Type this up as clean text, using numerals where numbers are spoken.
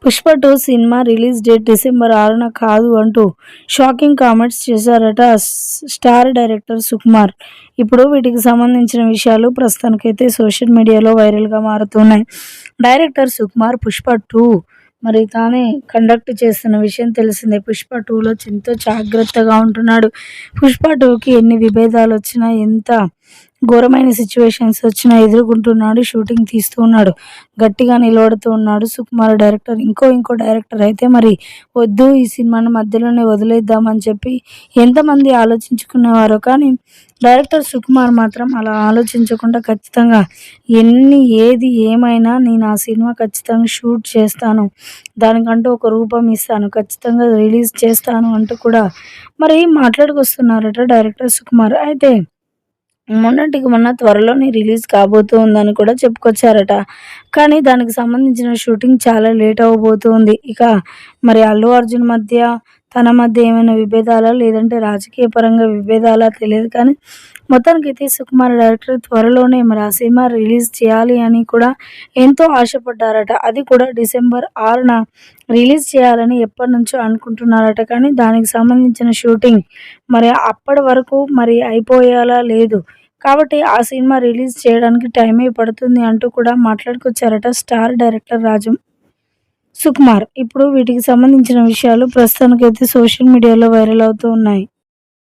Pushpa 2 cinema release date December 6న కాదు అంటూ షాకింగ్ కామెంట్స్ చేశారట స్టార్ డైరెక్టర్ సుకుమార్. ఇప్పుడు వీటికి సంబంధించిన విషయాలు ప్రస్తుతానికైతే సోషల్ మీడియాలో వైరల్గా మారుతున్నాయి. డైరెక్టర్ సుకుమార్ పుష్ప 2 తానే కండక్ట్ చేస్తున్న విషయం తెలిసిందే. పుష్ప 2లో ఎంతో జాగ్రత్తగా ఉంటున్నాడు. పుష్ప 2కి ఎన్ని విభేదాలు వచ్చినా, ఎంత ఘోరమైన సిచ్యువేషన్స్ వచ్చినా ఎదుర్కొంటున్నాడు. షూటింగ్ తీస్తూ ఉన్నాడు. గట్టిగా నిలబడుతూ ఉన్నాడు సుకుమార్ డైరెక్టర్. ఇంకో డైరెక్టర్ అయితే వద్దు, ఈ సినిమాని మధ్యలోనే వదిలేద్దామని చెప్పి ఎంతమంది ఆలోచించుకునేవారో, కానీ డైరెక్టర్ సుకుమార్ మాత్రం అలా ఆలోచించకుండా ఖచ్చితంగా ఏది ఏమైనా నేను ఆ సినిమా ఖచ్చితంగా షూట్ చేస్తాను, దానికంటూ ఒక రూపం ఇస్తాను, ఖచ్చితంగా రిలీజ్ చేస్తాను అంటూ కూడా మాట్లాడుకొస్తున్నారట డైరెక్టర్ సుకుమార్. అయితే మొన్నటికి మొన్న త్వరలోనే రిలీజ్ కాబోతుందని కూడా చెప్పుకొచ్చారట. కానీ దానికి సంబంధించిన షూటింగ్ చాలా లేట్ అవ్వబోతుంది. ఇక అల్లు అర్జున్ మధ్య, తన మధ్య ఏమైనా విభేదాలా, లేదంటే రాజకీయ పరంగా విభేదాలా తెలియదు, కానీ మొత్తానికైతే సుకుమార్ డైరెక్టర్ త్వరలోనే ఆ సినిమా రిలీజ్ చేయాలి అని కూడా ఎంతో ఆశపడ్డారట. అది కూడా డిసెంబర్ 6న రిలీజ్ చేయాలని ఎప్పటి నుంచో అనుకుంటున్నారట. కానీ దానికి సంబంధించిన షూటింగ్ అప్పటి వరకు అయిపోయేలా లేదు. కాబట్టి ఆ సినిమా రిలీజ్ చేయడానికి టైమే పడుతుంది అంటూ కూడా మాట్లాడుకొచ్చారట స్టార్ డైరెక్టర్ సుకుమార్. ఇప్పుడు వీటికి సంబంధించిన విషయాలు ప్రస్తుతానికైతే సోషల్ మీడియాలో వైరల్ అవుతూ ఉన్నాయి.